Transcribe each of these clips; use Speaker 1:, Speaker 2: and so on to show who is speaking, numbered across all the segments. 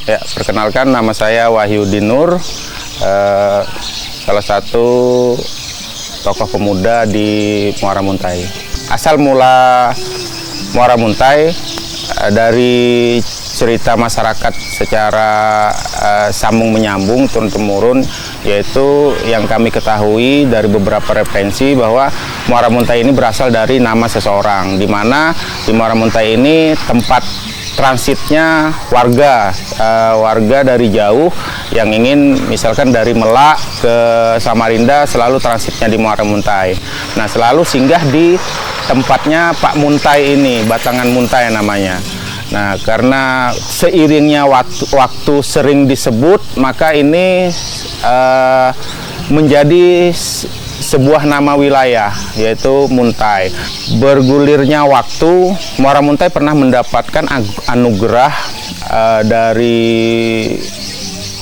Speaker 1: Ya, perkenalkan nama saya Wahyudin Nur, salah satu tokoh pemuda di Muara Muntai. Asal mula Muara Muntai dari cerita masyarakat secara sambung menyambung turun-temurun, yaitu yang kami ketahui dari beberapa referensi bahwa Muara Muntai ini berasal dari nama seseorang, di mana di Muara Muntai ini tempat transitnya warga dari jauh yang ingin misalkan dari Melak ke Samarinda selalu transitnya di Muara Muntai. Nah, selalu singgah di tempatnya Pak Muntai ini, Batangan Muntai namanya. Nah, karena seiringnya waktu sering disebut, maka ini menjadi sebuah nama wilayah, yaitu Muntai. Bergulirnya waktu, Muara Muntai pernah mendapatkan anugerah dari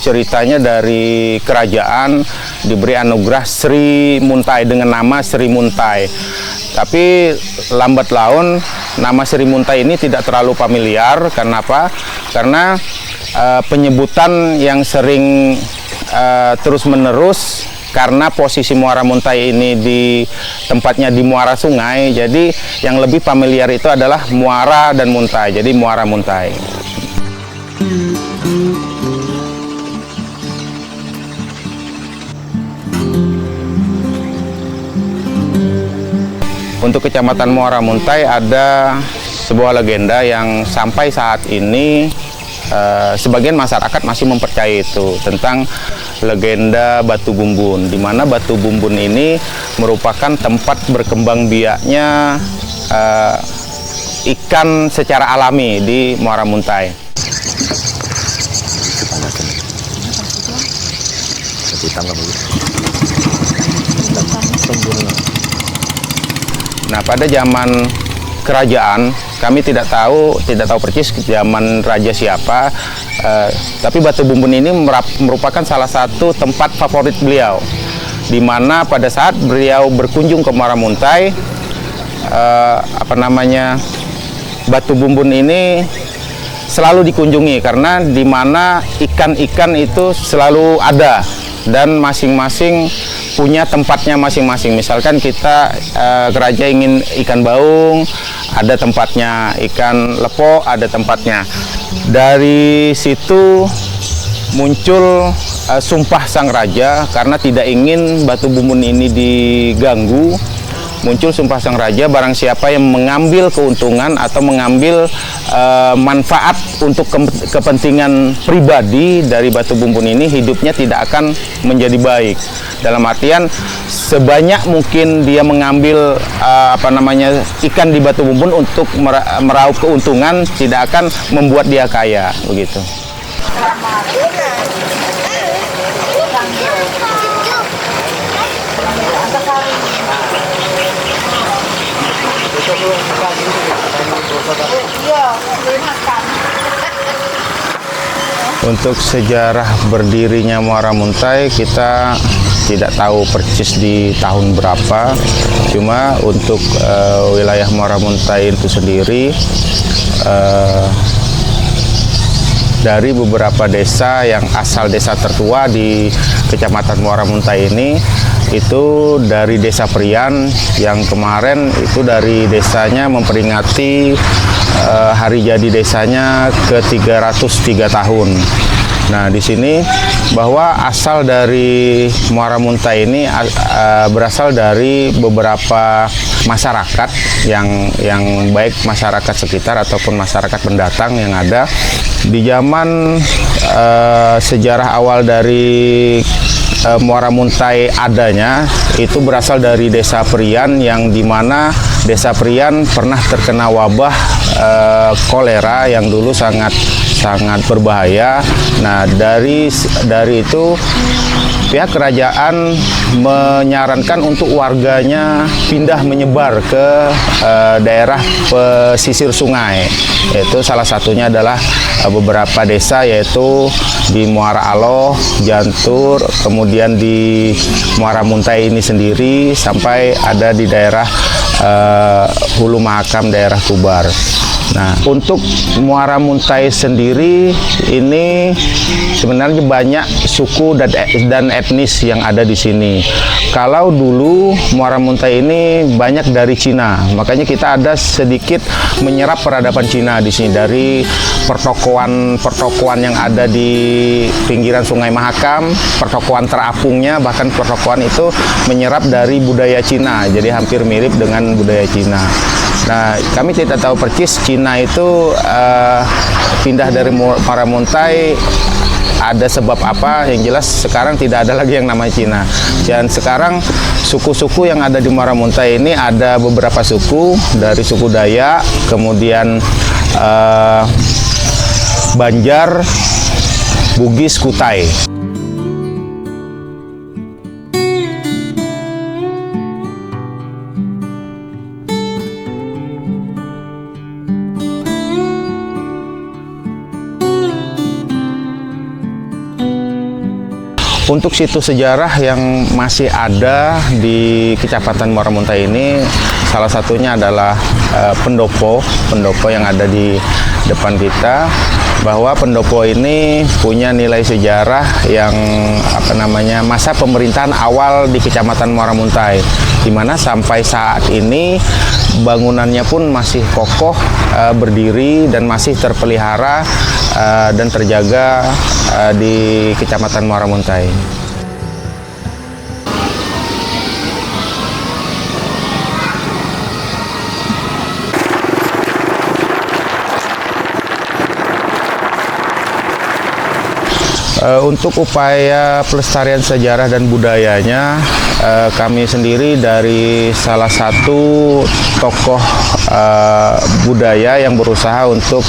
Speaker 1: ceritanya dari kerajaan, diberi anugerah Sri Muntai dengan nama Sri Muntai. Tapi lambat laun nama Sri Muntai ini tidak terlalu familiar. Kenapa? Karena penyebutan yang sering terus-menerus, karena posisi Muara Muntai ini di tempatnya di muara sungai, jadi yang lebih familiar itu adalah Muara dan Muntai, jadi Muara Muntai. Untuk Kecamatan Muara Muntai ada sebuah legenda yang sampai saat ini sebagian masyarakat masih mempercayai itu, tentang legenda Batu Bumbun, di mana Batu Bumbun ini merupakan tempat berkembang biaknya ikan secara alami di Muara Muntai. Nah, pada zaman kerajaan, kami tidak tahu persis zaman raja siapa, tapi Batu Bumbun ini merupakan salah satu tempat favorit beliau, di mana pada saat beliau berkunjung ke Muara Muntai, Batu Bumbun ini selalu dikunjungi karena di mana ikan-ikan itu selalu ada dan masing-masing punya tempatnya masing-masing. Misalkan kita geraja ingin ikan baung, ada tempatnya, ikan lepo ada tempatnya. Dari situ muncul sumpah sang raja, karena tidak ingin Batu Bumbun ini diganggu. Muncul sumpah sang raja, barang siapa yang mengambil keuntungan atau mengambil manfaat untuk kepentingan pribadi dari Batu Bumbun ini, hidupnya tidak akan menjadi baik. Dalam artian sebanyak mungkin dia mengambil ikan di Batu Bumbun untuk meraup keuntungan, tidak akan membuat dia kaya, begitu. Untuk sejarah berdirinya Muara Muntai kita tidak tahu persis di tahun berapa, cuma untuk wilayah Muara Muntai itu sendiri, dari beberapa desa yang asal desa tertua di Kecamatan Muara Muntai ini, itu dari Desa Prian yang kemarin itu dari desanya memperingati hari jadi desanya ke 303 tahun. Nah, di sini bahwa asal dari Muara Muntai ini berasal dari beberapa masyarakat yang baik masyarakat sekitar ataupun masyarakat pendatang yang ada di zaman sejarah awal dari Muara Muntai adanya itu berasal dari Desa Prian, yang dimana Desa Prian pernah terkena wabah kolera yang dulu sangat berbahaya. Nah, dari itu pihak kerajaan menyarankan untuk warganya pindah menyebar ke daerah pesisir sungai. Yaitu salah satunya adalah beberapa desa, yaitu di Muara Aloh, Jantur, kemudian di Muara Muntai ini sendiri, sampai ada di daerah Hulu Mahakam, daerah Tubar. Nah, untuk Muara Muntai sendiri ini sebenarnya banyak suku dan etnis yang ada di sini. Kalau dulu Muara Muntai ini banyak dari Cina, makanya kita ada sedikit menyerap peradaban Cina di sini, dari pertokoan yang ada di pinggiran Sungai Mahakam, pertokoan terapungnya, bahkan pertokoan itu menyerap dari budaya Cina, jadi hampir mirip dengan budaya Cina. Nah, kami tidak tahu persis Cina itu pindah dari Muara Muntai ada sebab apa. Yang jelas sekarang tidak ada lagi yang namanya Cina. Dan sekarang suku-suku yang ada di Muara Muntai ini ada beberapa suku, dari suku Dayak, kemudian Banjar, Bugis, Kutai. Untuk situs sejarah yang masih ada di Kecamatan Muara Muntai ini, salah satunya adalah pendopo yang ada di depan kita. Bahwa pendopo ini punya nilai sejarah yang masa pemerintahan awal di Kecamatan Muara Muntai, di mana sampai saat ini bangunannya pun masih kokoh berdiri dan masih terpelihara dan terjaga di Kecamatan Muara Muntai. Untuk upaya pelestarian sejarah dan budayanya, kami sendiri dari salah satu tokoh budaya yang berusaha untuk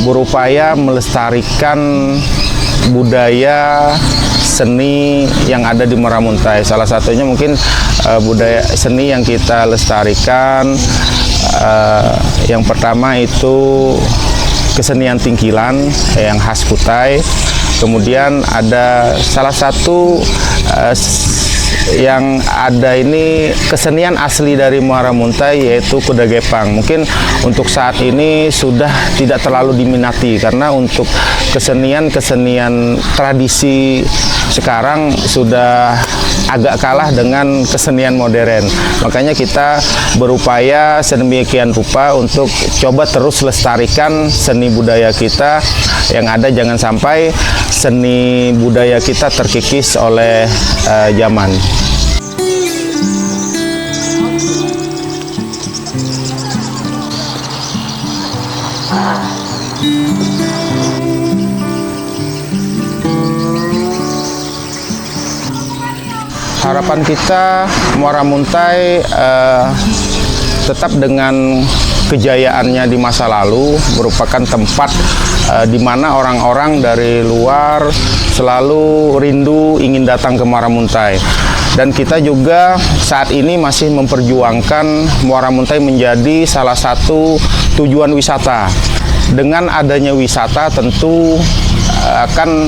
Speaker 1: berupaya melestarikan budaya seni yang ada di Muara Muntai. Salah satunya mungkin budaya seni yang kita lestarikan, yang pertama itu kesenian tingkilan yang khas Kutai. Kemudian ada salah satu yang ada ini kesenian asli dari Muara Muntai, yaitu kuda gepang. Mungkin untuk saat ini sudah tidak terlalu diminati, karena untuk kesenian tradisi sekarang sudah agak kalah dengan kesenian modern. Makanya kita berupaya sedemikian rupa untuk coba terus lestarikan seni budaya kita yang ada, jangan sampai seni budaya kita terkikis oleh zaman. Harapan kita Muara Muntai tetap dengan kejayaannya di masa lalu, merupakan tempat di mana orang-orang dari luar selalu rindu ingin datang ke Muara Muntai. Dan kita juga saat ini masih memperjuangkan Muara Muntai menjadi salah satu tujuan wisata. Dengan adanya wisata tentu akan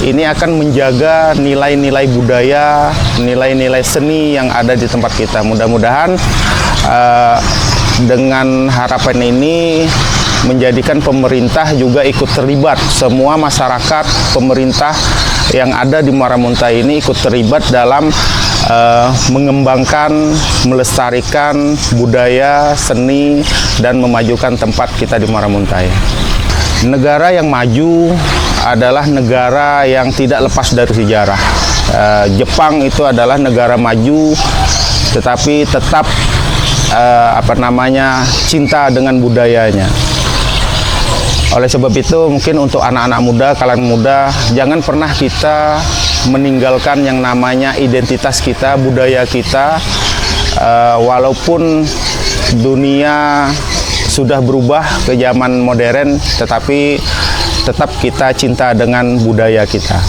Speaker 1: ini akan menjaga nilai-nilai budaya, nilai-nilai seni yang ada di tempat kita. Mudah-mudahan dengan harapan ini menjadikan pemerintah juga ikut terlibat. Semua masyarakat, pemerintah yang ada di Muara Muntai ini ikut terlibat dalam mengembangkan, melestarikan budaya, seni, dan memajukan tempat kita di Muara Muntai. negara yang maju adalah negara yang tidak lepas dari sejarah. Jepang itu adalah negara maju, tetapi tetap cinta dengan budayanya. Oleh sebab itu, mungkin untuk anak-anak muda, kalangan muda, jangan pernah kita meninggalkan yang namanya identitas kita, budaya kita, walaupun dunia sudah berubah ke zaman modern, tetapi tetap kita cinta dengan budaya kita.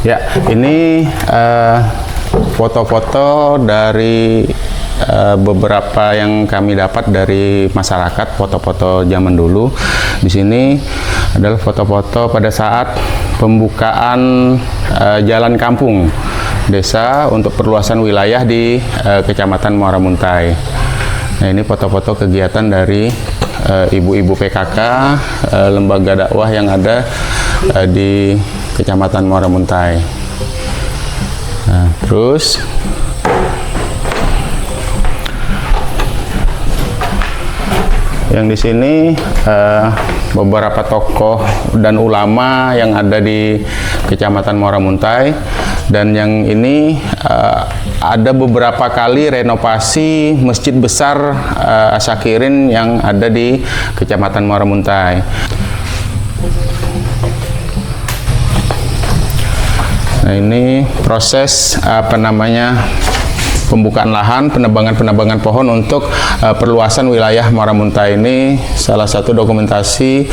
Speaker 1: Ya, ini foto-foto dari beberapa yang kami dapat dari masyarakat, foto-foto zaman dulu. Di sini adalah foto-foto pada saat pembukaan jalan kampung desa untuk perluasan wilayah di Kecamatan Muara Muntai. Nah, ini foto-foto kegiatan dari ibu-ibu PKK, lembaga dakwah yang ada di Kecamatan Muara Muntai. Nah, terus yang di sini beberapa tokoh dan ulama yang ada di Kecamatan Muara Muntai, dan yang ini ada beberapa kali renovasi masjid besar Asyakirin yang ada di Kecamatan Muara Muntai. Nah, ini proses pembukaan lahan, penebangan pohon untuk perluasan wilayah Muara Muntai. Ini salah satu dokumentasi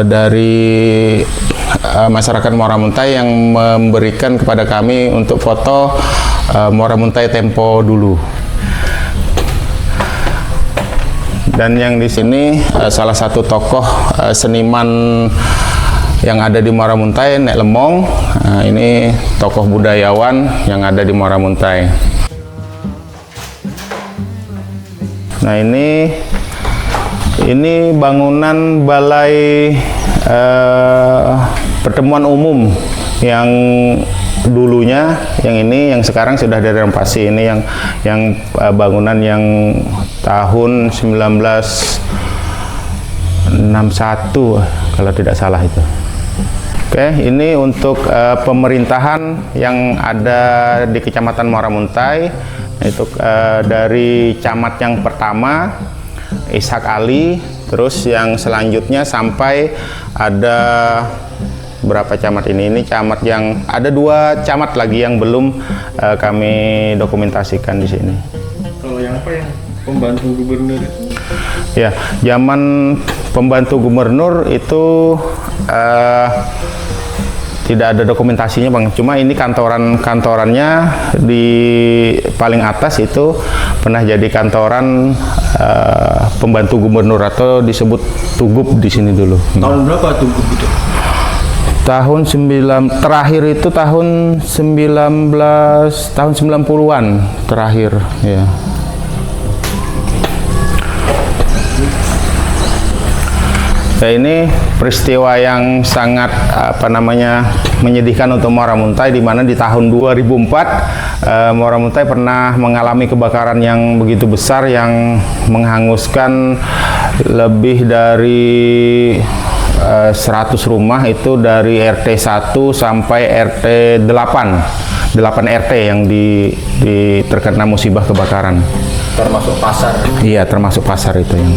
Speaker 1: dari masyarakat Muara Muntai yang memberikan kepada kami untuk foto Muara Muntai tempo dulu. Dan yang di sini salah satu tokoh seniman yang ada di Muara Muntai, Nek Lemong. Nah, ini tokoh budayawan yang ada di Muara Muntai. Nah, ini bangunan balai pertemuan umum yang dulunya, yang sekarang sudah direnovasi. Ini yang bangunan yang tahun 1961 kalau tidak salah itu. Oke, ini untuk pemerintahan yang ada di Kecamatan Muara Muntai. Itu dari camat yang pertama Ishak Ali, terus yang selanjutnya sampai ada berapa camat ini? Ini camat yang ada 2 camat lagi yang belum kami dokumentasikan di sini.
Speaker 2: Kalau yang apa yang pembantu gubernur?
Speaker 1: Ya, zaman pembantu gubernur itu tidak ada dokumentasinya, Bang. Cuma ini kantorannya di paling atas itu pernah jadi kantoran pembantu gubernur atau disebut Tugub di sini dulu.
Speaker 2: Tahun berapa Tugub itu?
Speaker 1: Terakhir itu tahun 90-an terakhir, ya. Ya, ini peristiwa yang sangat menyedihkan untuk Muara Muntai, di mana di tahun 2004 Muara Muntai pernah mengalami kebakaran yang begitu besar yang menghanguskan lebih dari 100 rumah, itu dari RT 1 sampai RT 8 RT yang terkena musibah kebakaran.
Speaker 2: Termasuk pasar?
Speaker 1: Iya, termasuk pasar itu yang